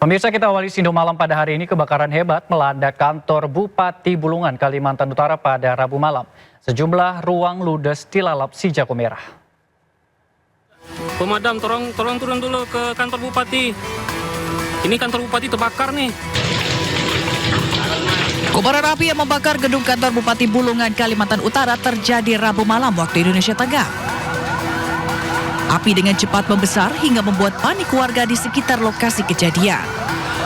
Pemirsa, kita awali Sindo Malam pada hari ini. Kebakaran hebat melanda kantor Bupati Bulungan, Kalimantan Utara pada Rabu malam. Sejumlah ruang ludes dilalap si jago merah. Pemadam, tolong turun dulu ke kantor Bupati. Ini kantor Bupati terbakar nih. Kobaran api yang membakar gedung kantor Bupati Bulungan, Kalimantan Utara terjadi Rabu malam waktu Indonesia Tengah. Api dengan cepat membesar hingga membuat panik warga di sekitar lokasi kejadian.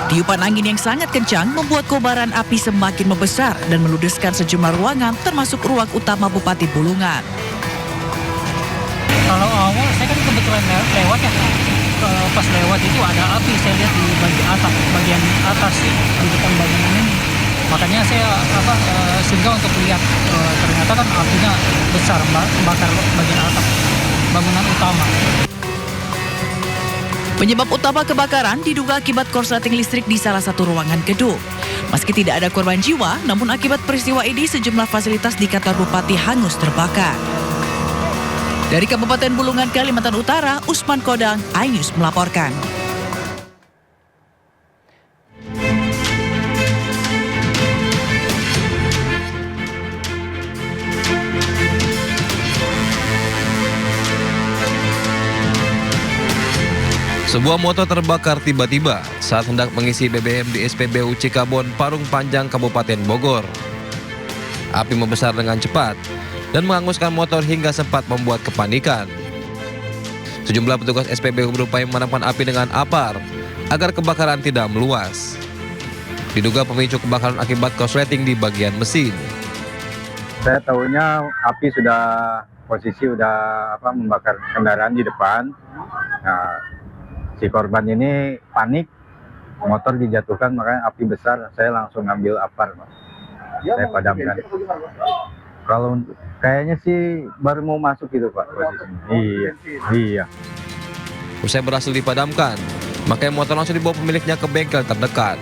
Tiupan angin yang sangat kencang membuat kobaran api semakin membesar dan meludeskan sejumlah ruangan termasuk ruang utama Bupati Bulungan. Kalau awal saya kan kebetulan lewat ya, pas lewat itu ada api, saya lihat di bagian atas di depan bangunan ini. Makanya saya singgah untuk lihat, ternyata kan apinya besar, membakar bagian atap bangunan utama. Penyebab utama kebakaran diduga akibat korsleting listrik di salah satu ruangan gedung. Meski tidak ada korban jiwa, namun akibat peristiwa ini sejumlah fasilitas di kantor Bupati hangus terbakar. Dari Kabupaten Bulungan, Kalimantan Utara, Usman Kodang, iNews melaporkan. Sebuah motor terbakar tiba-tiba saat hendak mengisi BBM di SPBU Cikabon, Parung Panjang, Kabupaten Bogor. Api membesar dengan cepat dan menghanguskan motor hingga sempat membuat kepanikan. Sejumlah petugas SPBU berupaya memadamkan api dengan apar agar kebakaran tidak meluas. Diduga pemicu kebakaran akibat korsleting di bagian mesin. Saya tahunya api posisi sudah membakar kendaraan di depan. Nah, si korban ini panik, motor dijatuhkan, makanya api besar. Saya langsung ngambil apar, Pak. Saya padamkan. Kalau kayaknya sih baru mau masuk gitu, Pak, posisinya. Iya. Usai berhasil dipadamkan, makanya motor langsung dibawa pemiliknya ke bengkel terdekat.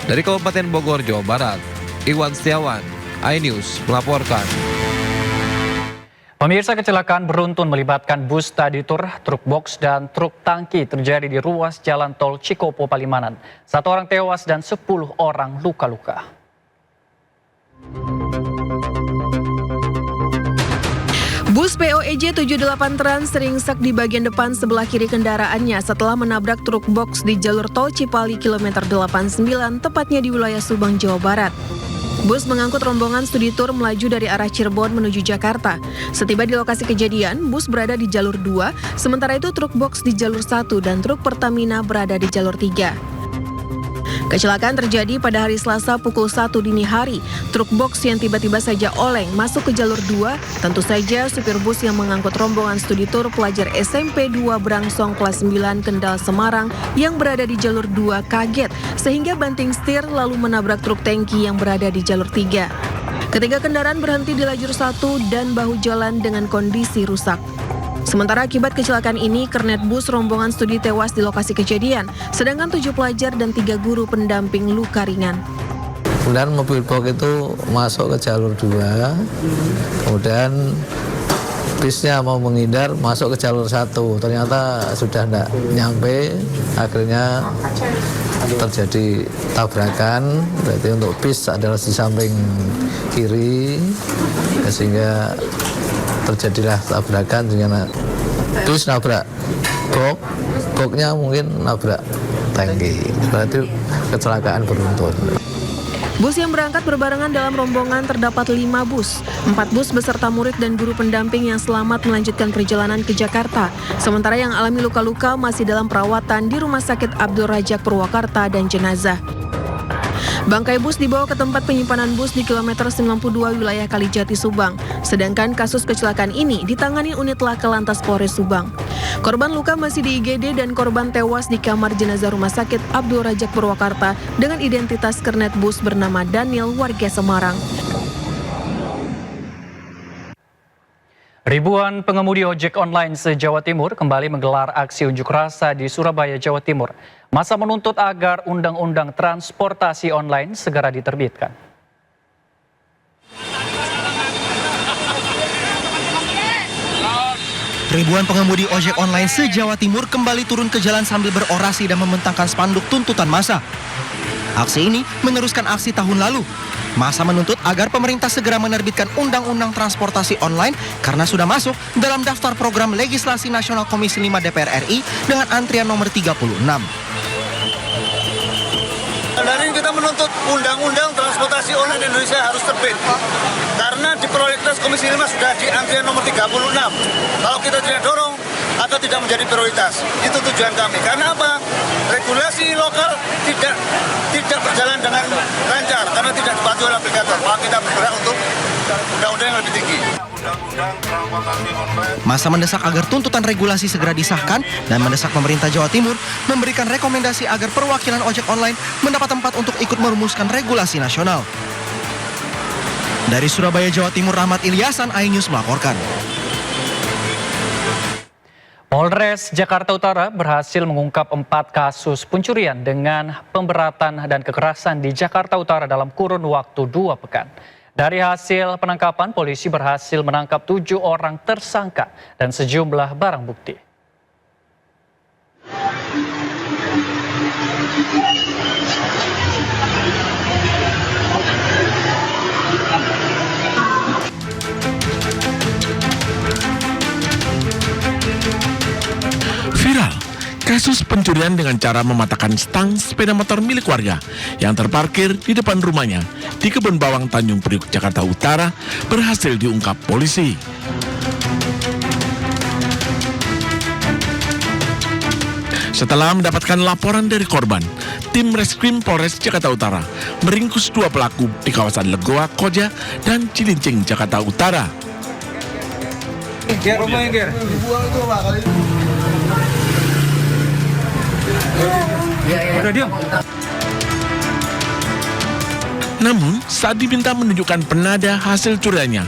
Dari Kabupaten Bogor, Jawa Barat, Iwan Setiawan, iNews melaporkan. Pemirsa, kecelakaan beruntun melibatkan bus taditur, truk box, dan truk tangki terjadi di ruas jalan tol Cikopo, Palimanan. 1 orang tewas dan 10 orang luka-luka. Bus POEJ 78 Trans ringsek di bagian depan sebelah kiri kendaraannya setelah menabrak truk box di jalur tol Cipali kilometer 89, tepatnya di wilayah Subang, Jawa Barat. Bus mengangkut rombongan studi tur melaju dari arah Cirebon menuju Jakarta. Setiba di lokasi kejadian, bus berada di jalur 2, sementara itu truk box di jalur 1 dan truk Pertamina berada di jalur 3. Kecelakaan terjadi pada hari Selasa pukul 1 dini hari. Truk box yang tiba-tiba saja oleng masuk ke jalur 2. Tentu saja supir bus yang mengangkut rombongan studi tur pelajar SMP 2 Brangsong kelas 9 Kendal Semarang yang berada di jalur 2 kaget sehingga banting setir lalu menabrak truk tangki yang berada di jalur 3. Ketiga kendaraan berhenti di lajur 1 dan bahu jalan dengan kondisi rusak. Sementara akibat kecelakaan ini, kernet bus rombongan studi tewas di lokasi kejadian, sedangkan 7 pelajar dan 3 guru pendamping luka ringan. Kemudian mobil box itu masuk ke jalur 2, kemudian bisnya mau menghindar masuk ke jalur 1, ternyata sudah tidak nyampe, akhirnya terjadi tabrakan. Berarti untuk bis adalah di samping kiri, sehingga terjadilah tabrakan dengan bis nabrak boxnya mungkin nabrak tangki. Berarti kecelakaan beruntun. Bus yang berangkat berbarengan dalam rombongan terdapat 5 bus. 4 bus beserta murid dan guru pendamping yang selamat melanjutkan perjalanan ke Jakarta. Sementara yang alami luka-luka masih dalam perawatan di Rumah Sakit Abdul Rajak Purwakarta dan jenazah. Bangkai bus dibawa ke tempat penyimpanan bus di kilometer 92 wilayah Kalijati, Subang. Sedangkan kasus kecelakaan ini ditangani unit Laka Lantas Polres Subang. Korban luka masih di IGD dan korban tewas di kamar jenazah Rumah Sakit Abdul Rajak Purwakarta dengan identitas kernet bus bernama Daniel warga Semarang. Ribuan pengemudi ojek online se-Jawa Timur kembali menggelar aksi unjuk rasa di Surabaya, Jawa Timur. Masa menuntut agar Undang-Undang Transportasi Online segera diterbitkan. Ribuan pengemudi ojek online se-Jawa Timur kembali turun ke jalan sambil berorasi dan membentangkan spanduk tuntutan massa. Aksi ini meneruskan aksi tahun lalu. Massa menuntut agar pemerintah segera menerbitkan Undang-Undang Transportasi Online karena sudah masuk dalam daftar program legislasi nasional Komisi 5 DPR RI dengan antrian nomor 36. Dari ini kita menuntut Undang-Undang Transportasi Online Indonesia harus terbit. Karena di prolegnas Komisi 5 sudah di antrian nomor 36. Kalau kita tidak dorong, atau tidak menjadi prioritas. Itu tujuan kami. Karena apa? Regulasi lokal tidak berjalan dengan lancar karena tidak dipatuhi oleh aplikator. Maka kita bergerak untuk undang-undang yang lebih tinggi. Massa mendesak agar tuntutan regulasi segera disahkan dan mendesak pemerintah Jawa Timur memberikan rekomendasi agar perwakilan ojek online mendapat tempat untuk ikut merumuskan regulasi nasional. Dari Surabaya, Jawa Timur, Rahmat Ilyasan, iNews melaporkan. Polres Jakarta Utara berhasil mengungkap 4 kasus pencurian dengan pemberatan dan kekerasan di Jakarta Utara dalam kurun waktu 2 pekan. Dari hasil penangkapan, polisi berhasil menangkap 7 orang tersangka dan sejumlah barang bukti. Viral, kasus pencurian dengan cara mematahkan stang sepeda motor milik warga yang terparkir di depan rumahnya di Kebun Bawang Tanjung Priuk, Jakarta Utara berhasil diungkap polisi. Setelah mendapatkan laporan dari korban, tim Reskrim Polres Jakarta Utara meringkus 2 pelaku di kawasan Legoa, Koja, dan Cilincing, Jakarta Utara. Namun, saat diminta menunjukkan penada hasil curiannya,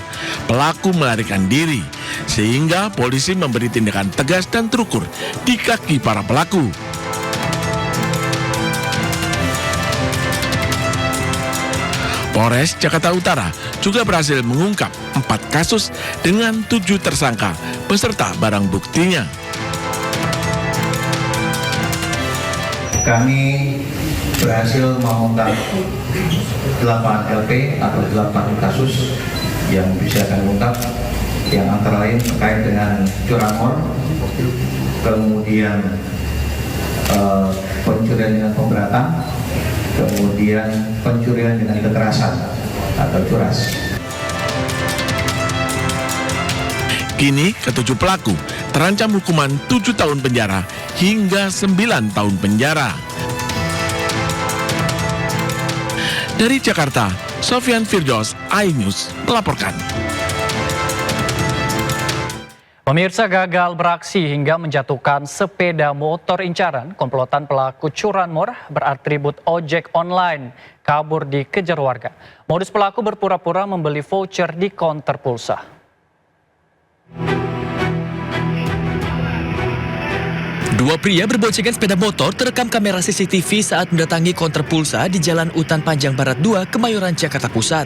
pelaku melarikan diri, sehingga polisi memberi tindakan tegas dan terukur di kaki para pelaku. Polres Jakarta Utara juga berhasil mengungkap 4 kasus dengan 7 tersangka beserta barang buktinya. Kami berhasil mengungkap 8 LP atau 8 kasus yang bisa kami ungkap, yang antara lain terkait dengan curanmor, kemudian pencurian dengan pemberatan, kemudian pencurian dengan kekerasan atau curas. Kini ke-7 pelaku terancam hukuman 7 tahun penjara hingga 9 tahun penjara. Dari Jakarta, Sofyan Firdaus, iNews melaporkan. Pemirsa, gagal beraksi hingga menjatuhkan sepeda motor incaran, komplotan pelaku curanmor beratribut ojek online kabur dikejar warga. Modus pelaku berpura-pura membeli voucher di konter pulsa. Dua pria berboncengan sepeda motor terekam kamera CCTV saat mendatangi konter pulsa di Jalan Utan Panjang Barat 2, Kemayoran, Jakarta Pusat.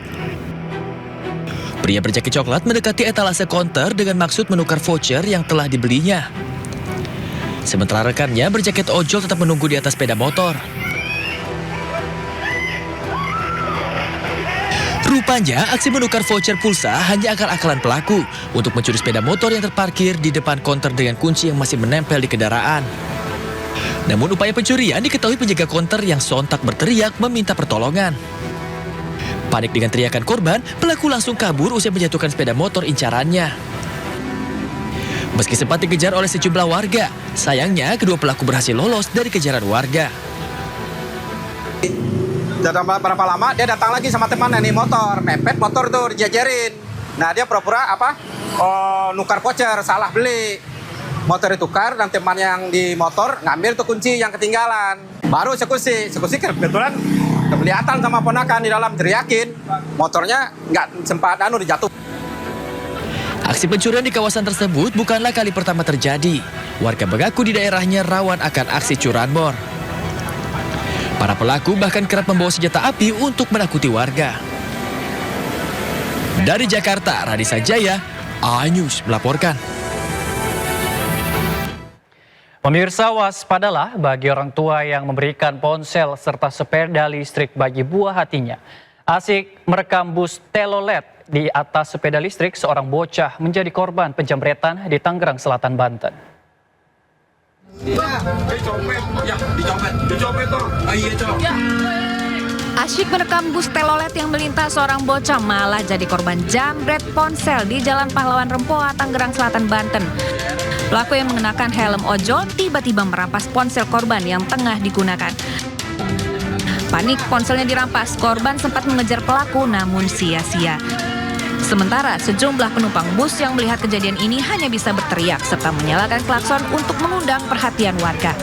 Pria berjaket coklat mendekati etalase konter dengan maksud menukar voucher yang telah dibelinya. Sementara rekannya berjaket ojol tetap menunggu di atas sepeda motor. Rupanya, aksi menukar voucher pulsa hanya akal-akalan pelaku untuk mencuri sepeda motor yang terparkir di depan konter dengan kunci yang masih menempel di kendaraan. Namun upaya pencurian diketahui penjaga konter yang sontak berteriak meminta pertolongan. Panik dengan teriakan korban, pelaku langsung kabur usai menjatuhkan sepeda motor incarannya. Meski sempat dikejar oleh sejumlah warga, sayangnya kedua pelaku berhasil lolos dari kejaran warga. Sudah berapa lama dia datang lagi sama temannya nih motor, mepet motor tuh dijajarin. Nah dia pura-pura nukar voucher, salah beli. Motor ditukar dan teman yang di motor ngambil tuh kunci yang ketinggalan. Baru eksekusi kebetulan kelihatan sama ponakan di dalam teriakin. Motornya nggak sempat dijatuh. Aksi pencurian di kawasan tersebut bukanlah kali pertama terjadi. Warga mengaku di daerahnya rawan akan aksi curanmor. Para pelaku bahkan kerap membawa senjata api untuk menakuti warga. Dari Jakarta, Radisa Jaya, iNews melaporkan. Pemirsa, waspadalah bagi orang tua yang memberikan ponsel serta sepeda listrik bagi buah hatinya. Asik merekam bus telolet di atas sepeda listrik, seorang bocah menjadi korban penjamretan di Tangerang Selatan, Banten. Asyik merekam bus telolet yang melintas, seorang bocah malah jadi korban jambret ponsel di Jalan Pahlawan Rempoa, Tangerang Selatan, Banten. Pelaku yang mengenakan helm ojol tiba-tiba merampas ponsel korban yang tengah digunakan. Panik ponselnya dirampas, korban sempat mengejar pelaku namun sia-sia. Sementara sejumlah penumpang bus yang melihat kejadian ini hanya bisa berteriak serta menyalakan klakson untuk mengundang perhatian warga.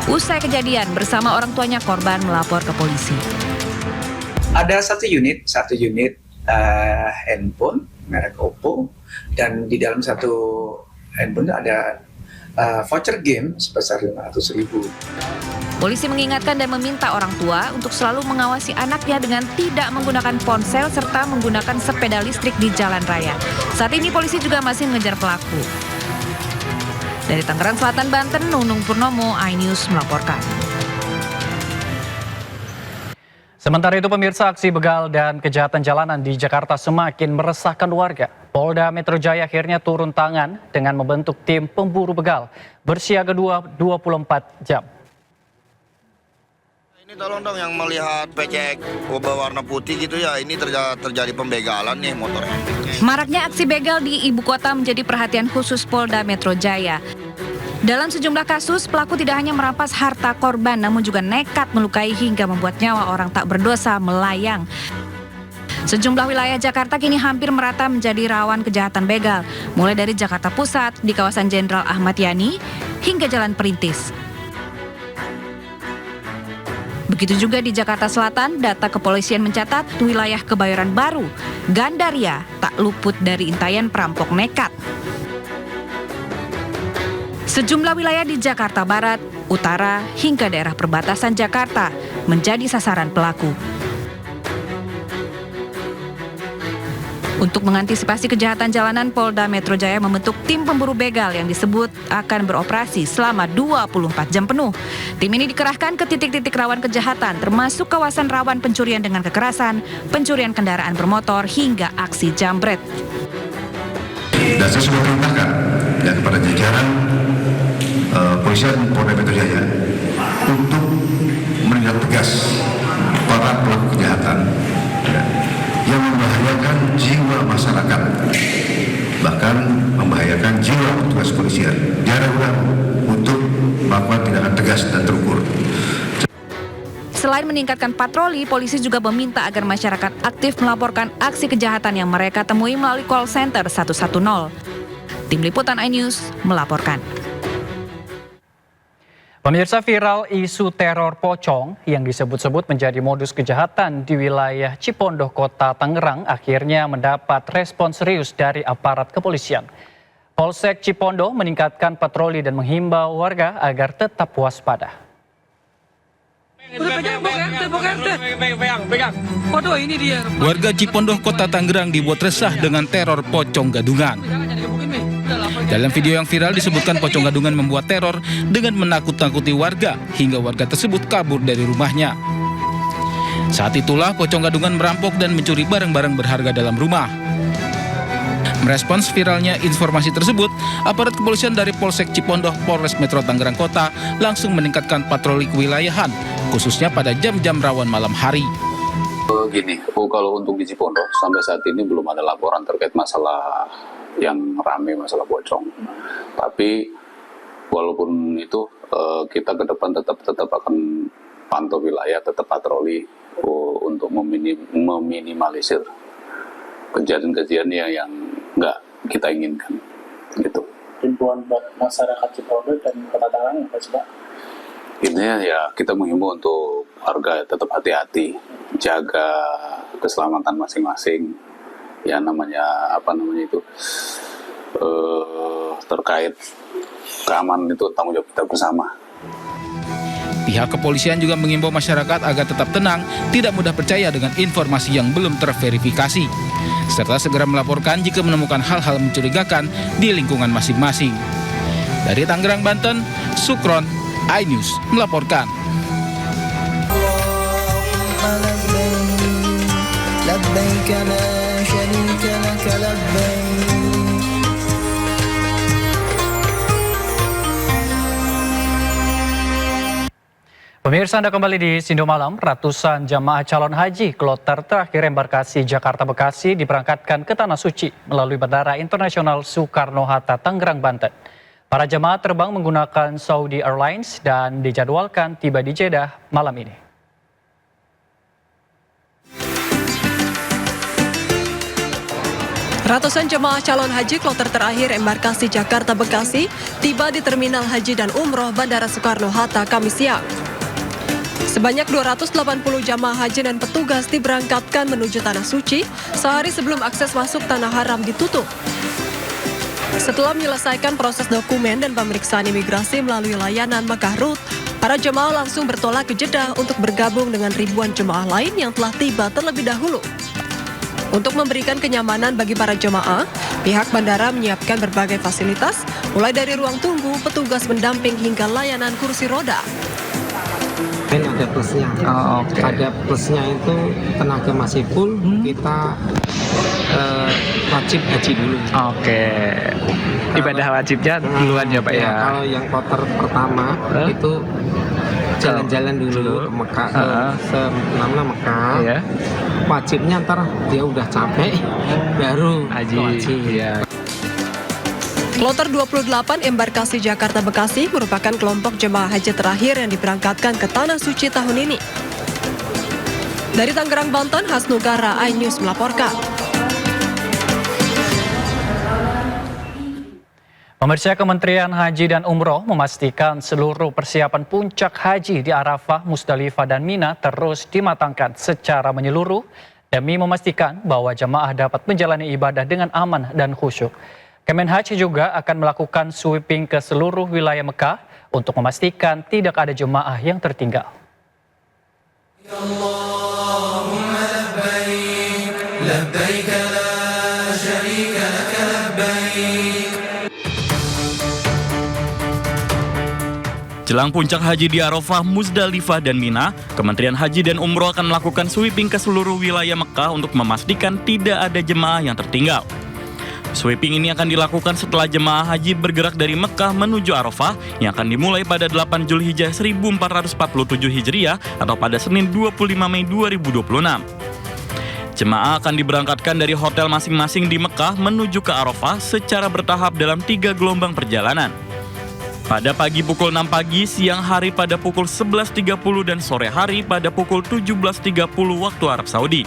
Usai kejadian, bersama orang tuanya korban melapor ke polisi. Ada satu unit handphone merek Oppo, dan di dalam satu handphone ada voucher game sebesar 500.000. Polisi mengingatkan dan meminta orang tua untuk selalu mengawasi anaknya dengan tidak menggunakan ponsel serta menggunakan sepeda listrik di jalan raya. Saat ini polisi juga masih mengejar pelaku. Dari Tangerang Selatan, Banten, Nunung Purnomo, iNews melaporkan. Sementara itu, pemirsa, aksi begal dan kejahatan jalanan di Jakarta semakin meresahkan warga. Polda Metro Jaya akhirnya turun tangan dengan membentuk tim pemburu begal bersiaga 24 jam. Ini tolong dong yang melihat becek berwarna putih gitu ya, ini terjadi pembegalan nih motornya. Maraknya aksi begal di ibu kota menjadi perhatian khusus Polda Metro Jaya. Dalam sejumlah kasus, pelaku tidak hanya merampas harta korban namun juga nekat melukai hingga membuat nyawa orang tak berdosa melayang. Sejumlah wilayah Jakarta kini hampir merata menjadi rawan kejahatan begal, mulai dari Jakarta Pusat di kawasan Jenderal Ahmad Yani hingga Jalan Perintis. Begitu juga di Jakarta Selatan, data kepolisian mencatat wilayah Kebayoran Baru, Gandaria tak luput dari intayan perampok nekat. Sejumlah wilayah di Jakarta Barat, Utara, hingga daerah perbatasan Jakarta menjadi sasaran pelaku. Untuk mengantisipasi kejahatan jalanan, Polda Metro Jaya membentuk tim pemburu begal yang disebut akan beroperasi selama 24 jam penuh. Tim ini dikerahkan ke titik-titik rawan kejahatan, termasuk kawasan rawan pencurian dengan kekerasan, pencurian kendaraan bermotor, hingga aksi jambret. Dan saya sudah perintahkan dan kepada jajaran Polisian Polda Metro Jaya untuk menindak tegas para pelaku kejahatan yang membahayakan jiwa masyarakat, bahkan membahayakan jiwa petugas kepolisian. Diharapkan untuk melakukan tindakan tegas dan terukur. Selain meningkatkan patroli, polisi juga meminta agar masyarakat aktif melaporkan aksi kejahatan yang mereka temui melalui call center 110. Tim Liputan iNews melaporkan. Pemirsa, viral isu teror pocong yang disebut-sebut menjadi modus kejahatan di wilayah Cipondoh, Kota Tangerang akhirnya mendapat respon serius dari aparat kepolisian. Polsek Cipondoh meningkatkan patroli dan menghimbau warga agar tetap waspada. Warga Cipondoh, Kota Tangerang dibuat resah dengan teror pocong gadungan. Dalam video yang viral disebutkan pocong gadungan membuat teror dengan menakut-nakuti warga hingga warga tersebut kabur dari rumahnya. Saat itulah pocong gadungan merampok dan mencuri barang-barang berharga dalam rumah. Merespons viralnya informasi tersebut, aparat kepolisian dari Polsek Cipondoh, Polres Metro Tangerang Kota langsung meningkatkan patroli kewilayahan, khususnya pada jam-jam rawan malam hari. Gini, kalau untuk di Cipondoh sampai saat ini belum ada laporan terkait masalah yang ramai, masalah pocong. Tapi walaupun itu kita ke depan tetap akan pantau wilayah, tetap patroli untuk meminimalisir kejadian-kejadian yang nggak kita inginkan. Gitu. Himbauan buat masyarakat Cipondoh dan Kota Tangerang apa sih, Pak? Intinya ya kita menghimbau untuk warga tetap hati-hati, jaga keselamatan masing-masing. Ya namanya terkait keamanan itu tanggung jawab kita bersama. Pihak kepolisian juga mengimbau masyarakat agar tetap tenang, tidak mudah percaya dengan informasi yang belum terverifikasi, serta segera melaporkan jika menemukan hal-hal mencurigakan di lingkungan masing-masing. Dari Tangerang, Banten, Sukron, iNews melaporkan. Pemirsa, Anda kembali di Sindo Malam. Ratusan jamaah calon haji kloter terakhir embarkasi Jakarta Bekasi diberangkatkan ke Tanah Suci melalui Bandara Internasional Soekarno-Hatta, Tangerang, Banten. Para jemaah terbang menggunakan Saudi Airlines dan dijadwalkan tiba di Jeddah malam ini. Ratusan jemaah calon haji kloter terakhir embarkasi Jakarta Bekasi tiba di Terminal Haji dan Umroh Bandara Soekarno-Hatta Kamis siang. Sebanyak 280 jamaah haji dan petugas diberangkatkan menuju Tanah Suci sehari sebelum akses masuk Tanah Haram ditutup. Setelah menyelesaikan proses dokumen dan pemeriksaan imigrasi melalui layanan Mekah Route, para jemaah langsung bertolak ke Jeddah untuk bergabung dengan ribuan jemaah lain yang telah tiba terlebih dahulu. Untuk memberikan kenyamanan bagi para jemaah, pihak bandara menyiapkan berbagai fasilitas, mulai dari ruang tunggu, petugas pendamping hingga layanan kursi roda. Ada plusnya. Ada plusnya itu tenaga masih full, kita wajib haji dulu. Ibadah wajibnya duluan ya Pak ya. Kalau yang kloter pertama itu jalan-jalan dulu ke Mekah, ke Mekah. Wajibnya ntar dia udah capek baru haji. Kloter 28 embarkasi Jakarta Bekasi merupakan kelompok jemaah haji terakhir yang diberangkatkan ke Tanah Suci tahun ini. Dari Tangerang, Banten, Hasnugara, iNews melaporkan. Pemirsa, Kementerian Haji dan Umroh memastikan seluruh persiapan puncak haji di Arafah, Musdalifah, dan Mina terus dimatangkan secara menyeluruh demi memastikan bahwa jemaah dapat menjalani ibadah dengan aman dan khusyuk. Kemenhaj juga akan melakukan sweeping ke seluruh wilayah Mekah untuk memastikan tidak ada jemaah yang tertinggal. Jelang puncak haji di Arafah, Musdalifah, dan Mina, Kementerian Haji dan Umroh akan melakukan sweeping ke seluruh wilayah Mekah untuk memastikan tidak ada jemaah yang tertinggal. Sweeping ini akan dilakukan setelah jemaah haji bergerak dari Mekah menuju Arafah yang akan dimulai pada 8 Zulhijjah 1447 Hijriah atau pada Senin 25 Mei 2026. Jemaah akan diberangkatkan dari hotel masing-masing di Mekah menuju ke Arafah secara bertahap dalam 3 gelombang perjalanan. Pada pagi pukul 6 pagi, siang hari pada pukul 11.30 dan sore hari pada pukul 17.30 waktu Arab Saudi.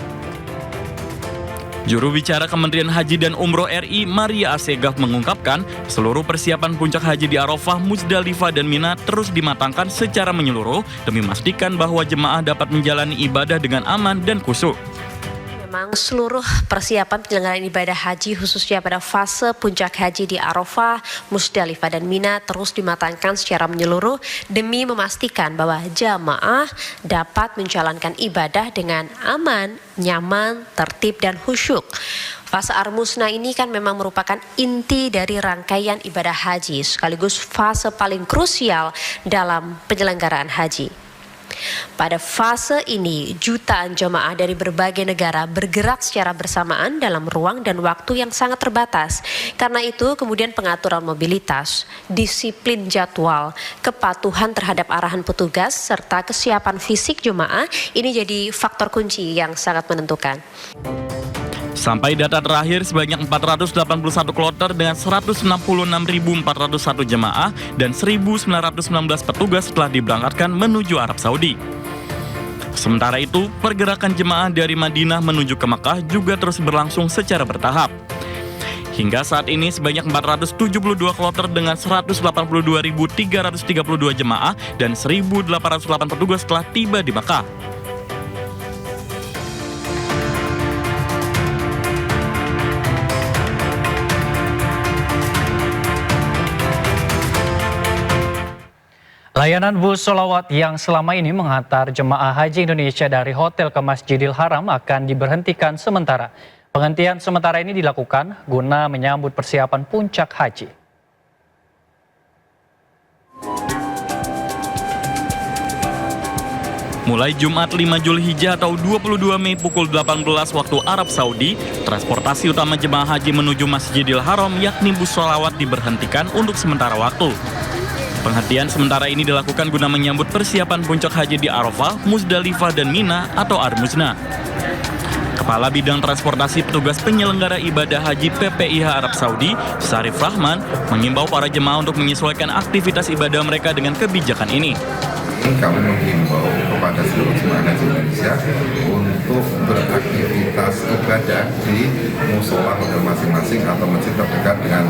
Juru bicara Kementerian Haji dan Umroh RI, Maria Assegaf, mengungkapkan seluruh persiapan puncak haji di Arafah, Musdalifah, dan Mina terus dimatangkan secara menyeluruh demi memastikan bahwa jemaah dapat menjalani ibadah dengan aman dan khusyuk. Memang seluruh persiapan penyelenggaraan ibadah haji khususnya pada fase puncak haji di Arafah, Musdalifah, dan Mina terus dimatangkan secara menyeluruh demi memastikan bahwa jamaah dapat menjalankan ibadah dengan aman, nyaman, tertib, dan khusyuk. Fase Armusna ini kan memang merupakan inti dari rangkaian ibadah haji sekaligus fase paling krusial dalam penyelenggaraan haji. Pada fase ini, jutaan jemaah dari berbagai negara bergerak secara bersamaan dalam ruang dan waktu yang sangat terbatas. Karena itu, kemudian pengaturan mobilitas, disiplin jadwal, kepatuhan terhadap arahan petugas, serta kesiapan fisik jemaah ini jadi faktor kunci yang sangat menentukan. Sampai data terakhir, sebanyak 481 kloter dengan 166.401 jemaah dan 1.919 petugas telah diberangkatkan menuju Arab Saudi. Sementara itu, pergerakan jemaah dari Madinah menuju ke Mekah juga terus berlangsung secara bertahap. Hingga saat ini, sebanyak 472 kloter dengan 182.332 jemaah dan 1.808 petugas telah tiba di Mekah. Layanan bus sholawat yang selama ini menghantar jemaah haji Indonesia dari hotel ke Masjidil Haram akan diberhentikan sementara. Penghentian sementara ini dilakukan guna menyambut persiapan puncak haji. Mulai Jumat 5 Zulhijjah atau 22 Mei pukul 18 waktu Arab Saudi, transportasi utama jemaah haji menuju Masjidil Haram yakni bus sholawat diberhentikan untuk sementara waktu. Penghentian sementara ini dilakukan guna menyambut persiapan puncak haji di Arafah, Musdalifah, dan Mina atau Ar-Muzna. Kepala Bidang Transportasi Petugas Penyelenggara Ibadah Haji PPIH Arab Saudi, Syarif Rahman, mengimbau para jemaah untuk menyesuaikan aktivitas ibadah mereka dengan kebijakan ini. Kami menghimbau kepada seluruh jemaah haji Indonesia untuk beraktivitas ibadah di musola hotel masing-masing atau masjid terdekat dengan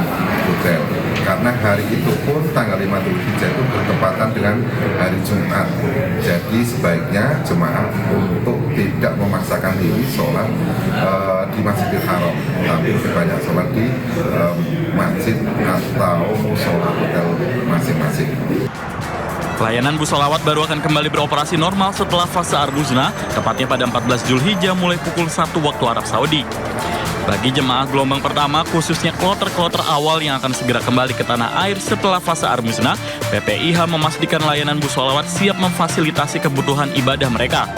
hotel. Karena hari itu pun tanggal 5 Zulhijjah itu bertepatan dengan hari Jumat. Jadi sebaiknya jemaah untuk tidak memaksakan diri sholat di Masjidil Haram, tapi lebih banyak sholat di masjid atau musola hotel masing-masing. Layanan bus sholawat baru akan kembali beroperasi normal setelah fase Ar-Muzna, tepatnya pada 14 Zulhijjah mulai pukul 1 waktu Arab Saudi. Bagi jemaah gelombang pertama, khususnya kloter-kloter awal yang akan segera kembali ke tanah air setelah fase Ar-Muzna, PPIH memastikan layanan bus sholawat siap memfasilitasi kebutuhan ibadah mereka.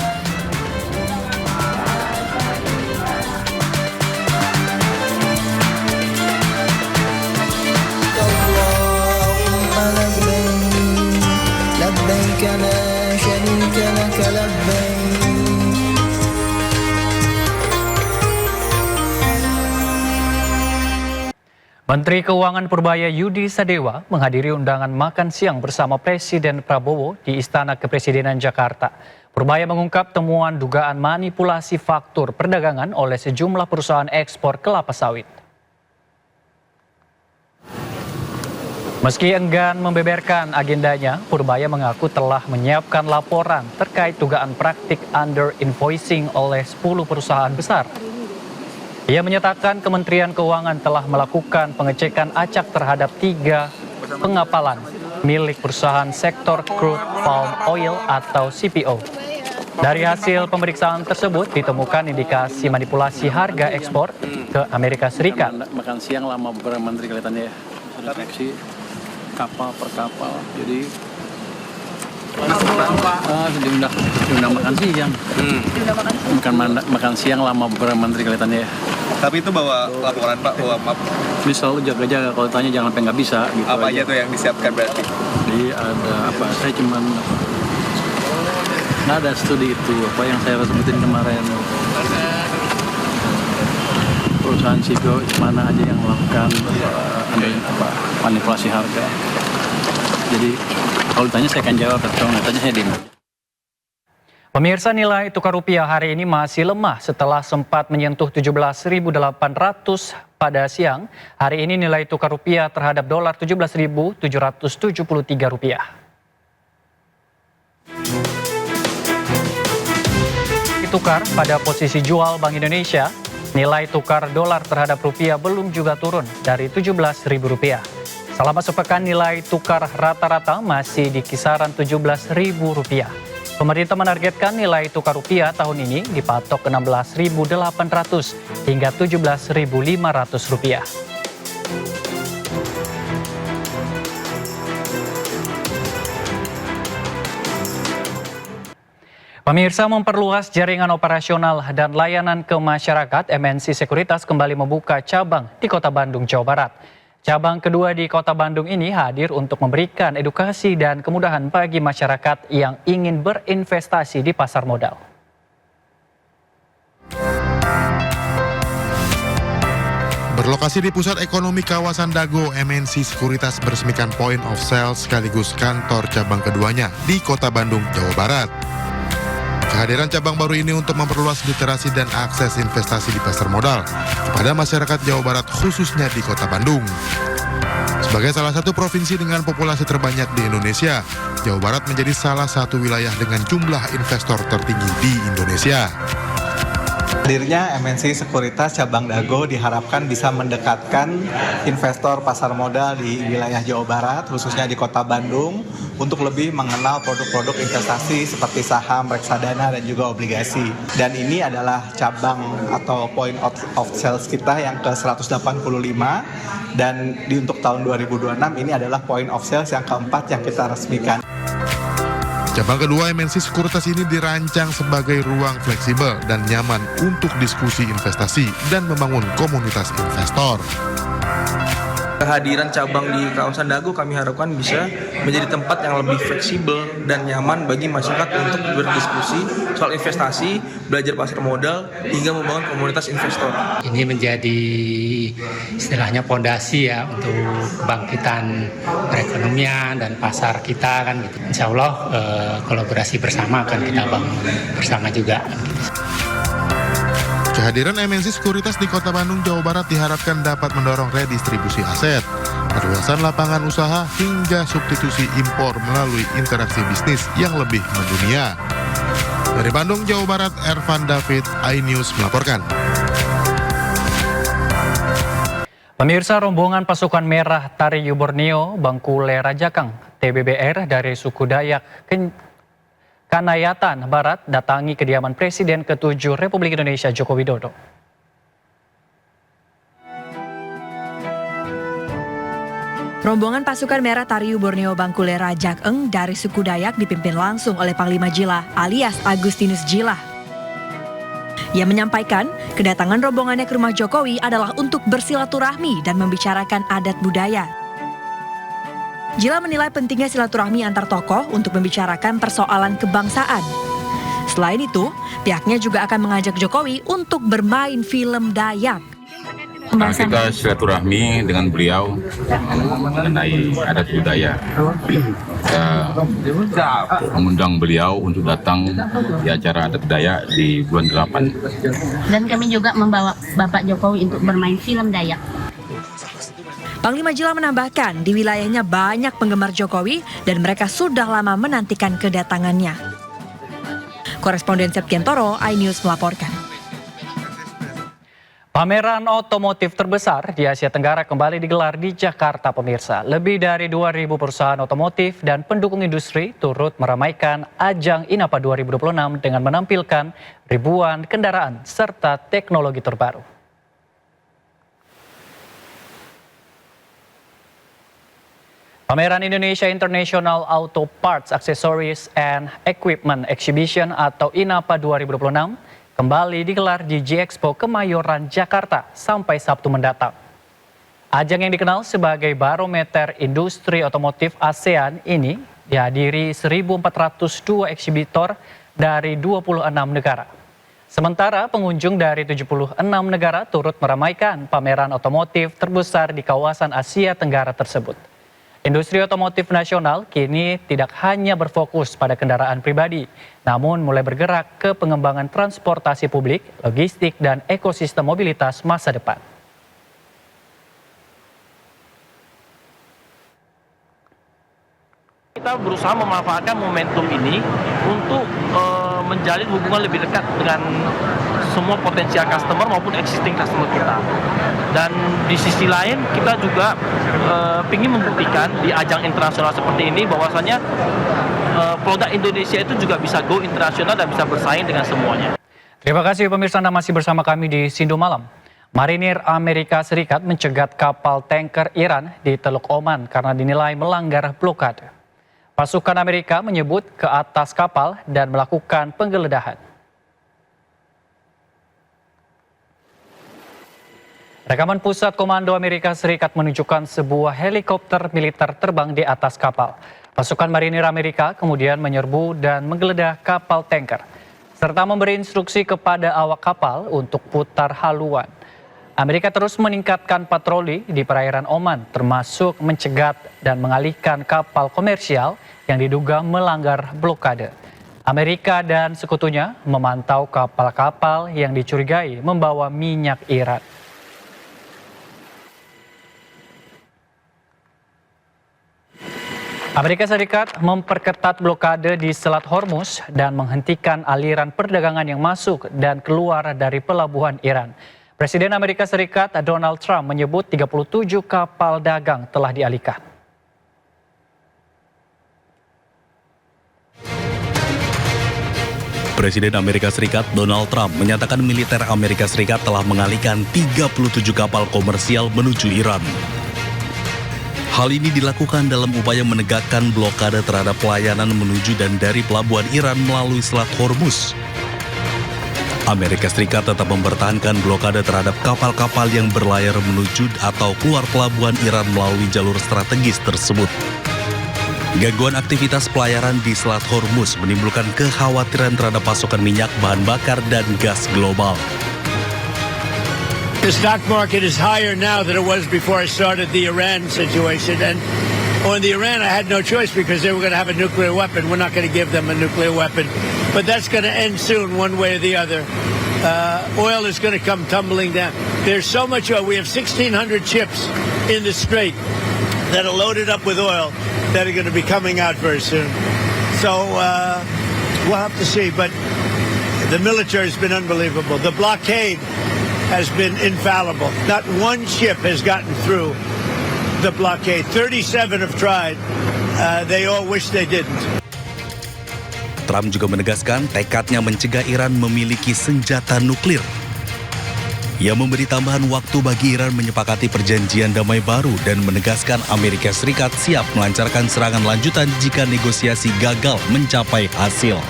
Menteri Keuangan Purbaya Yudi Sadewa menghadiri undangan makan siang bersama Presiden Prabowo di Istana Kepresidenan Jakarta. Purbaya mengungkap temuan dugaan manipulasi faktur perdagangan oleh sejumlah perusahaan ekspor kelapa sawit. Meski enggan membeberkan agendanya, Purbaya mengaku telah menyiapkan laporan terkait dugaan praktik under invoicing oleh 10 perusahaan besar. Ia menyatakan Kementerian Keuangan telah melakukan pengecekan acak terhadap 3 pengapalan milik perusahaan sektor crude palm oil atau CPO. Dari hasil pemeriksaan tersebut ditemukan indikasi manipulasi harga ekspor ke Amerika Serikat. Makan siang lama beberapa menteri kelihatannya ya. Deteksi kapal per kapal. Jadi diundang makan siang. Makan siang lama beberapa menteri kelihatannya ya. Tapi itu bawa laporan Pak, bawa map. Ini selalu jaga-jaga, kalau tanya jangan sampai nggak bisa. Gitu apa aja tuh yang disiapkan berarti? Jadi ada apa? Saya cuman nggak ada studi itu apa yang saya sebutin kemarin. Perusahaan CPO mana aja yang melakukan manipulasi harga. Jadi kalau ditanya saya akan jawab, kalau nggak tanya saya diem. Pemirsa, nilai tukar rupiah hari ini masih lemah setelah sempat menyentuh 17.800 pada siang. Hari ini nilai tukar rupiah terhadap dolar 17.773 rupiah. Tukar pada posisi jual Bank Indonesia, nilai tukar dolar terhadap rupiah belum juga turun dari 17.000 rupiah. Selama sepekan nilai tukar rata-rata masih di kisaran 17.000 rupiah. Pemerintah menargetkan nilai tukar rupiah tahun ini dipatok ke 16.800 hingga 17.500 rupiah. Pemirsa, memperluas jaringan operasional dan layanan ke masyarakat, MNC Sekuritas kembali membuka cabang di Kota Bandung, Jawa Barat. Cabang kedua di Kota Bandung ini hadir untuk memberikan edukasi dan kemudahan bagi masyarakat yang ingin berinvestasi di pasar modal. Berlokasi di pusat ekonomi kawasan Dago, MNC Sekuritas meresmikan point of sale sekaligus kantor cabang keduanya di Kota Bandung, Jawa Barat. Kehadiran cabang baru ini untuk memperluas literasi dan akses investasi di pasar modal kepada masyarakat Jawa Barat khususnya di Kota Bandung. Sebagai salah satu provinsi dengan populasi terbanyak di Indonesia, Jawa Barat menjadi salah satu wilayah dengan jumlah investor tertinggi di Indonesia. Hadirnya MNC Sekuritas Cabang Dago diharapkan bisa mendekatkan investor pasar modal di wilayah Jawa Barat, khususnya di Kota Bandung, untuk lebih mengenal produk-produk investasi seperti saham, reksadana, dan juga obligasi. Dan ini adalah cabang atau point of sales kita yang ke-185, dan untuk tahun 2026 ini adalah point of sales yang keempat yang kita resmikan. Cabang kedua MNC Sekuritas ini dirancang sebagai ruang fleksibel dan nyaman untuk diskusi investasi dan membangun komunitas investor. Kehadiran cabang di kawasan Dago kami harapkan bisa menjadi tempat yang lebih fleksibel dan nyaman bagi masyarakat untuk berdiskusi soal investasi, belajar pasar modal, hingga membangun komunitas investor. Ini menjadi istilahnya fondasi ya untuk kebangkitan perekonomian dan pasar kita kan gitu. Insya Allah kolaborasi bersama akan kita bangun bersama juga. Kehadiran MNC Sekuritas di Kota Bandung, Jawa Barat diharapkan dapat mendorong redistribusi aset, perluasan lapangan usaha, hingga substitusi impor melalui interaksi bisnis yang lebih mendunia. Dari Bandung, Jawa Barat, Ervan David, iNews melaporkan. Pemirsa, rombongan pasukan merah Tariu Borneo Bangkule Rajakang TBBR dari suku Dayak Kanayatan Barat datangi kediaman Presiden ke-7 Republik Indonesia Joko Widodo. Rombongan pasukan merah Tariu Borneo Bangkule Rajakeng dari suku Dayak dipimpin langsung oleh Panglima Jila alias Agustinus Jila. Ia menyampaikan kedatangan rombongannya ke rumah Jokowi adalah untuk bersilaturahmi dan membicarakan adat budaya. Jila menilai pentingnya silaturahmi antar tokoh untuk membicarakan persoalan kebangsaan. Selain itu, pihaknya juga akan mengajak Jokowi untuk bermain film Dayak. Nah, kita silaturahmi dengan beliau mengenai adat budaya. Kita mengundang beliau untuk datang di acara adat budaya di bulan 8. Dan kami juga membawa Bapak Jokowi untuk bermain film Dayak. Panglima Jila menambahkan di wilayahnya banyak penggemar Jokowi dan mereka sudah lama menantikan kedatangannya. Koresponden Septiantoro, iNews melaporkan. Pameran otomotif terbesar di Asia Tenggara kembali digelar di Jakarta, pemirsa. Lebih dari 2.000 perusahaan otomotif dan pendukung industri turut meramaikan ajang INAPA 2026 dengan menampilkan ribuan kendaraan serta teknologi terbaru. Pameran Indonesia International Auto Parts, Accessories and Equipment Exhibition atau INAPA 2026 kembali digelar di G-Expo Kemayoran, Jakarta sampai Sabtu mendatang. Ajang yang dikenal sebagai barometer industri otomotif ASEAN ini dihadiri 1.402 eksibitor dari 26 negara. Sementara pengunjung dari 76 negara turut meramaikan pameran otomotif terbesar di kawasan Asia Tenggara tersebut. Industri otomotif nasional kini tidak hanya berfokus pada kendaraan pribadi, namun mulai bergerak ke pengembangan transportasi publik, logistik, dan ekosistem mobilitas masa depan. Kita berusaha memanfaatkan momentum ini untuk menjalin hubungan lebih dekat dengan semua potensial customer maupun existing customer kita. Dan di sisi lain kita juga ingin membuktikan di ajang internasional seperti ini bahwasanya produk Indonesia itu juga bisa go internasional dan bisa bersaing dengan semuanya. Terima kasih pemirsa, Anda masih bersama kami di Sindo Malam. Marinir Amerika Serikat mencegat kapal tanker Iran di Teluk Oman karena dinilai melanggar blokade. Pasukan Amerika menyebut ke atas kapal dan melakukan penggeledahan. Rekaman Pusat Komando Amerika Serikat menunjukkan sebuah helikopter militer terbang di atas kapal. Pasukan Marinir Amerika kemudian menyerbu dan menggeledah kapal tanker, serta memberi instruksi kepada awak kapal untuk putar haluan. Amerika terus meningkatkan patroli di perairan Oman, termasuk mencegat dan mengalihkan kapal komersial yang diduga melanggar blokade. Amerika dan sekutunya memantau kapal-kapal yang dicurigai membawa minyak Iran. Amerika Serikat memperketat blokade di Selat Hormuz dan menghentikan aliran perdagangan yang masuk dan keluar dari pelabuhan Iran. Presiden Amerika Serikat Donald Trump menyebut 37 kapal dagang telah dialihkan. Presiden Amerika Serikat Donald Trump menyatakan militer Amerika Serikat telah mengalihkan 37 kapal komersial menuju Iran. Hal ini dilakukan dalam upaya menegakkan blokade terhadap pelayanan menuju dan dari pelabuhan Iran melalui Selat Hormuz. Amerika Serikat tetap mempertahankan blokade terhadap kapal-kapal yang berlayar menuju atau keluar pelabuhan Iran melalui jalur strategis tersebut. Gangguan aktivitas pelayaran di Selat Hormuz menimbulkan kekhawatiran terhadap pasokan minyak, bahan bakar, dan gas global. The stock market is higher now than it was before I started the Iran situation. And on the Iran, I had no choice because they were going to have a nuclear weapon. We're not going to give them a nuclear weapon. But that's going to end soon, one way or the other. Oil is going to come tumbling down. There's so much oil. We have 1,600 ships in the Strait that are loaded up with oil that are going to be coming out very soon. So we'll have to see. But the military has been unbelievable. The blockade has been infallible. Not one ship has gotten through the blockade. 37 have tried. They all wish they didn't. Trump juga menegaskan tekadnya mencegah Iran memiliki senjata nuklir. Ia memberi tambahan waktu bagi Iran menyepakati perjanjian damai baru dan menegaskan Amerika Serikat siap melancarkan serangan lanjutan jika negosiasi gagal mencapai hasil.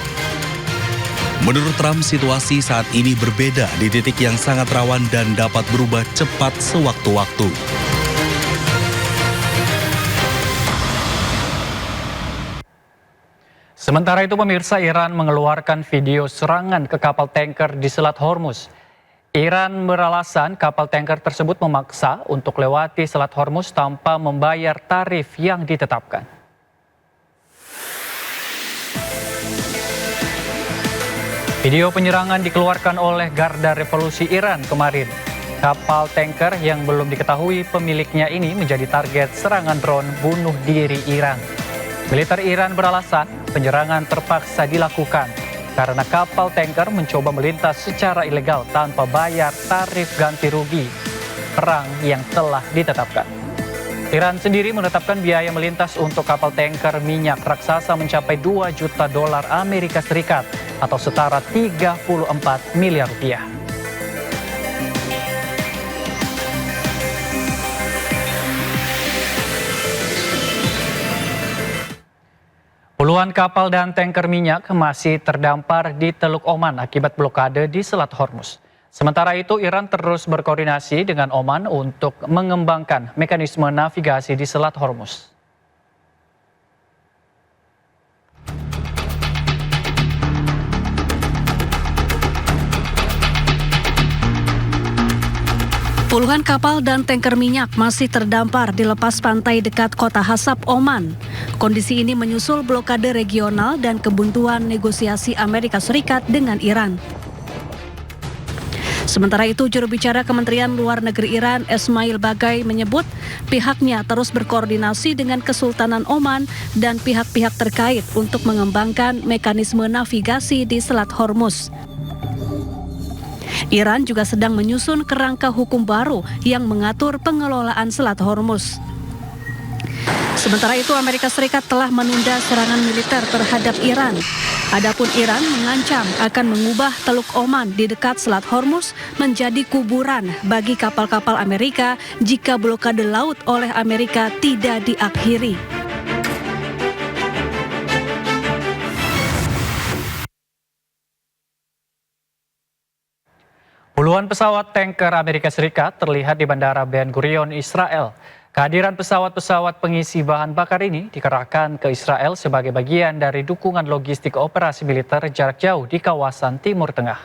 Menurut Trump, situasi saat ini berbeda di titik yang sangat rawan dan dapat berubah cepat sewaktu-waktu. Sementara itu pemirsa, Iran mengeluarkan video serangan ke kapal tanker di Selat Hormuz. Iran beralasan kapal tanker tersebut memaksa untuk lewati Selat Hormuz tanpa membayar tarif yang ditetapkan. Video penyerangan dikeluarkan oleh Garda Revolusi Iran kemarin. Kapal tanker yang belum diketahui pemiliknya ini menjadi target serangan drone bunuh diri Iran. Militer Iran beralasan penyerangan terpaksa dilakukan karena kapal tanker mencoba melintas secara ilegal tanpa bayar tarif ganti rugi perang yang telah ditetapkan. Iran sendiri menetapkan biaya melintas untuk kapal tanker minyak raksasa mencapai 2 juta dolar Amerika Serikat atau setara 34 miliar rupiah. Puluhan kapal dan tanker minyak masih terdampar di Teluk Oman akibat blokade di Selat Hormuz. Sementara itu, Iran terus berkoordinasi dengan Oman untuk mengembangkan mekanisme navigasi di Selat Hormuz. Puluhan kapal dan tanker minyak masih terdampar di lepas pantai dekat kota Hasab, Oman. Kondisi ini menyusul blokade regional dan kebuntuan negosiasi Amerika Serikat dengan Iran. Sementara itu, juru bicara Kementerian Luar Negeri Iran, Esmail Bagai, menyebut pihaknya terus berkoordinasi dengan Kesultanan Oman dan pihak-pihak terkait untuk mengembangkan mekanisme navigasi di Selat Hormuz. Iran juga sedang menyusun kerangka hukum baru yang mengatur pengelolaan Selat Hormuz. Sementara itu, Amerika Serikat telah menunda serangan militer terhadap Iran. Adapun Iran mengancam akan mengubah Teluk Oman di dekat Selat Hormuz menjadi kuburan bagi kapal-kapal Amerika jika blokade laut oleh Amerika tidak diakhiri. Puluhan pesawat tanker Amerika Serikat terlihat di Bandara Ben Gurion, Israel. Kehadiran pesawat-pesawat pengisi bahan bakar ini dikerahkan ke Israel sebagai bagian dari dukungan logistik operasi militer jarak jauh di kawasan Timur Tengah.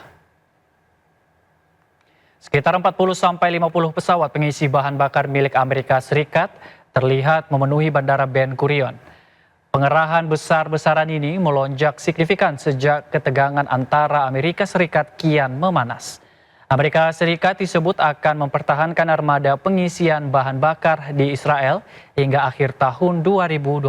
Sekitar 40-50 pesawat pengisi bahan bakar milik Amerika Serikat terlihat memenuhi Bandara Ben Gurion. Pengerahan besar-besaran ini melonjak signifikan sejak ketegangan antara Amerika Serikat kian memanas. Amerika Serikat disebut akan mempertahankan armada pengisian bahan bakar di Israel hingga akhir tahun 2027.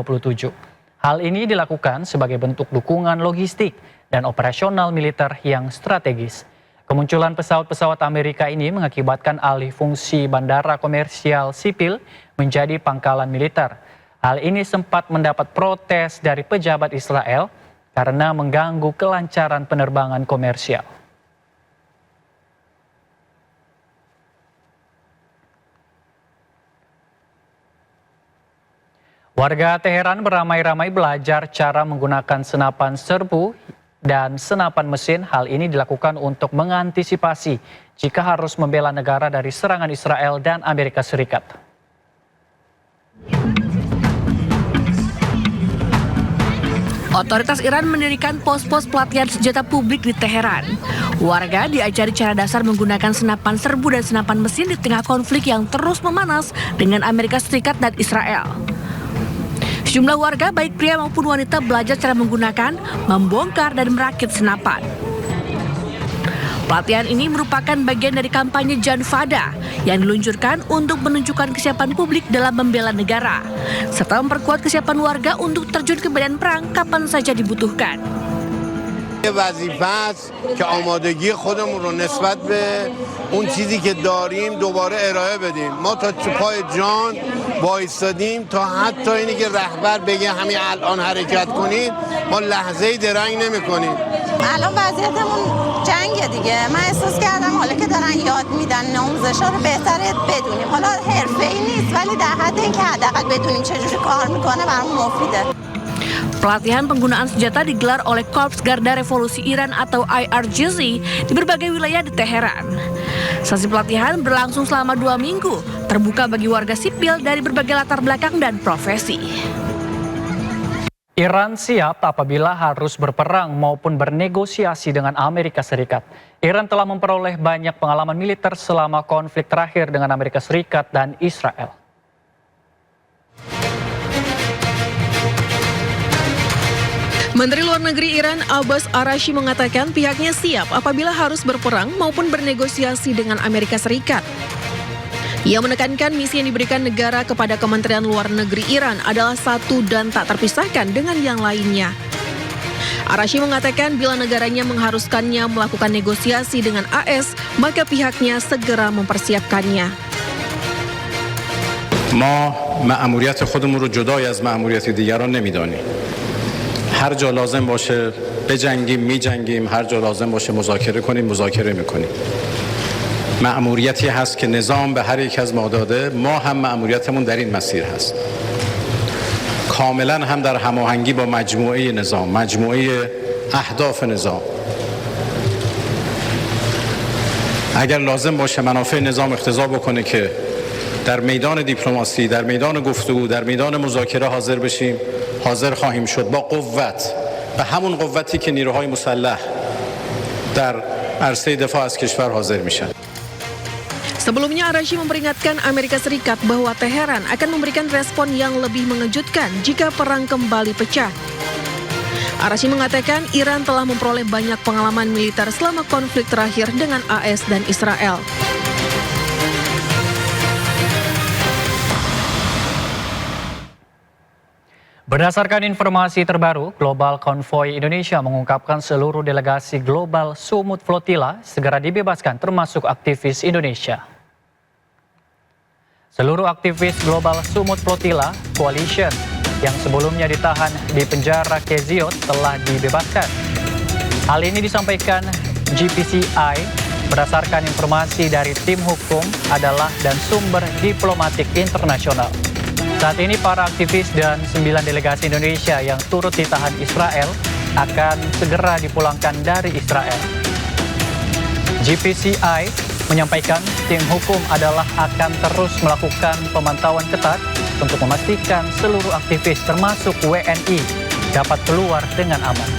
Hal ini dilakukan sebagai bentuk dukungan logistik dan operasional militer yang strategis. Kemunculan pesawat-pesawat Amerika ini mengakibatkan alih fungsi bandara komersial sipil menjadi pangkalan militer. Hal ini sempat mendapat protes dari pejabat Israel karena mengganggu kelancaran penerbangan komersial. Warga Teheran beramai-ramai belajar cara menggunakan senapan serbu dan senapan mesin. Hal ini dilakukan untuk mengantisipasi jika harus membela negara dari serangan Israel dan Amerika Serikat. Otoritas Iran mendirikan pos-pos pelatihan senjata publik di Teheran. Warga diajari cara dasar menggunakan senapan serbu dan senapan mesin di tengah konflik yang terus memanas dengan Amerika Serikat dan Israel. Sejumlah warga, baik pria maupun wanita, belajar cara menggunakan, membongkar, dan merakit senapan. Pelatihan ini merupakan bagian dari kampanye Jan Fada yang diluncurkan untuk menunjukkan kesiapan publik dalam membela negara, serta memperkuat kesiapan warga untuk terjun ke medan perang kapan saja dibutuhkan. وظیفه است که آمادگی خودمون رو نسبت به اون چیزی که داریم دوباره ارائه بدیم. ما تا پای جان وایستادیم تا حتی اینی که رهبر بگه همین الان حرکت کنید ما لحظه‌ای درنگ نمی‌کنیم. الان وضعیتمون جنگه دیگه. من احساس کردم حالا که دارن یاد میدن آموزش‌ها رو بهتره بدونیم. حالا حرفه‌ای نیست ولی در حد اینکه حداقل بدونیم چجوری کار میکنه برامون مفیده. Pelatihan penggunaan senjata digelar oleh Korps Garda Revolusi Iran atau IRGC di berbagai wilayah di Teheran. Sesi pelatihan berlangsung selama 2 minggu, terbuka bagi warga sipil dari berbagai latar belakang dan profesi. Iran siap apabila harus berperang maupun bernegosiasi dengan Amerika Serikat. Iran telah memperoleh banyak pengalaman militer selama konflik terakhir dengan Amerika Serikat dan Israel. Menteri Luar Negeri Iran Abbas Araghchi mengatakan pihaknya siap apabila harus berperang maupun bernegosiasi dengan Amerika Serikat. Ia menekankan misi yang diberikan negara kepada Kementerian Luar Negeri Iran adalah satu dan tak terpisahkan dengan yang lainnya. Araghchi mengatakan bila negaranya mengharuskannya melakukan negosiasi dengan AS, maka pihaknya segera mempersiapkannya. ما مأموریت خودمون رو جدای از مأموریت دیگران نمی‌دانیم. هر جا لازم باشه بجنگیم میجنگیم، هر جا لازم باشه مذاکره کنیم مذاکره میکنیم. مأموریتی هست که نظام به هر یک از ما داده، ما هم مأموریتمون در این مسیر هست. کاملا هم در هماهنگی با مجموعه نظام، مجموعه اهداف نظام. اگر لازم باشه منافع نظام اقتضا بکنه که در میدان دیپلماسی، در میدان گفتگو، در میدان مذاکره حاضر بشیم، حاضر خواهیم شد با قوت، به همون قوتی که نیروهای مسلح در عرصه دفاع از کشور حاضر میشن. Sebelumnya Araghchi memperingatkan Amerika Serikat bahwa Teheran akan memberikan respon yang lebih mengejutkan jika perang kembali pecah. Araghchi mengatakan Iran telah memperoleh banyak pengalaman militer selama konflik terakhir dengan AS dan Israel. Berdasarkan informasi terbaru, Global Convoy Indonesia mengungkapkan seluruh delegasi Global Sumut Flotilla segera dibebaskan termasuk aktivis Indonesia. Seluruh aktivis Global Sumut Flotilla Coalition yang sebelumnya ditahan di penjara Keziot telah dibebaskan. Hal ini disampaikan GPCI berdasarkan informasi dari tim hukum adalah dan sumber diplomatik internasional. Saat ini para aktivis dan 9 delegasi Indonesia yang turut ditahan Israel akan segera dipulangkan dari Israel. GPCI menyampaikan tim hukum adalah akan terus melakukan pemantauan ketat untuk memastikan seluruh aktivis termasuk WNI dapat keluar dengan aman.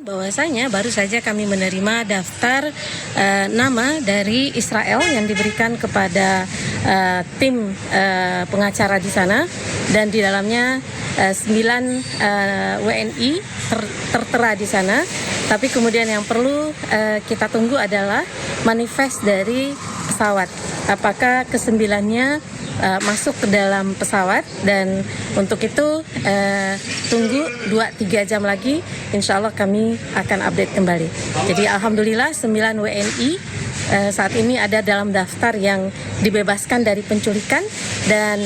Bahwasanya baru saja kami menerima daftar nama dari Israel yang diberikan kepada tim pengacara di sana, dan di dalamnya 9 WNI tertera di sana. Tapi kemudian yang perlu kita tunggu adalah manifest dari pesawat. Apakah kesembilannya masuk ke dalam pesawat, dan untuk itu tunggu 2-3 jam lagi, insya Allah kami akan update kembali. Jadi alhamdulillah 9 WNI saat ini ada dalam daftar yang dibebaskan dari penculikan, dan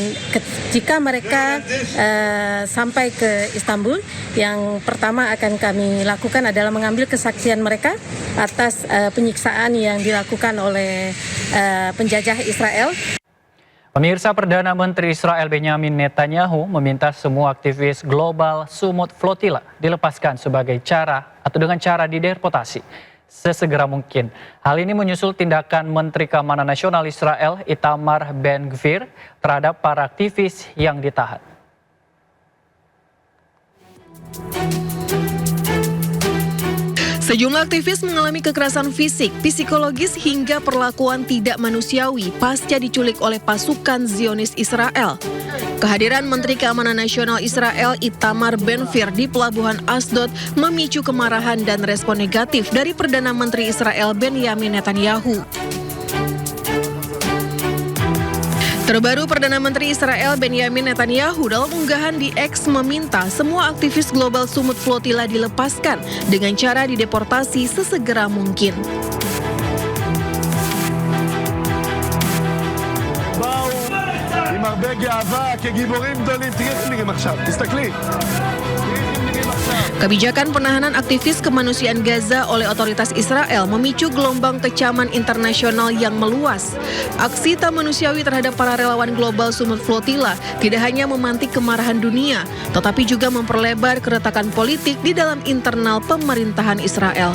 jika mereka sampai ke Istanbul, yang pertama akan kami lakukan adalah mengambil kesaksian mereka atas penyiksaan yang dilakukan oleh penjajah Israel. Pemirsa, Perdana Menteri Israel Benjamin Netanyahu meminta semua aktivis global Sumut Flotilla dilepaskan sebagai cara atau dengan cara dideportasi sesegera mungkin. Hal ini menyusul tindakan Menteri Keamanan Nasional Israel Itamar Ben-Gvir terhadap para aktivis yang ditahan. Sejumlah aktivis mengalami kekerasan fisik, psikologis hingga perlakuan tidak manusiawi pasca diculik oleh pasukan Zionis Israel. Kehadiran Menteri Keamanan Nasional Israel Itamar Ben-Gvir di Pelabuhan Asdod memicu kemarahan dan respon negatif dari Perdana Menteri Israel Benjamin Netanyahu. Terbaru, Perdana Menteri Israel Benjamin Netanyahu dalam unggahan di X meminta semua aktivis global Sumut Flotilla dilepaskan dengan cara dideportasi sesegera mungkin. עם הרבה גאווה כגיבורים גדולים. תראי איך נראים עכשיו, תסתכלי. Kebijakan penahanan aktivis kemanusiaan Gaza oleh otoritas Israel memicu gelombang kecaman internasional yang meluas. Aksi tak manusiawi terhadap para relawan global Sumut Flotilla tidak hanya memantik kemarahan dunia, tetapi juga memperlebar keretakan politik di dalam internal pemerintahan Israel.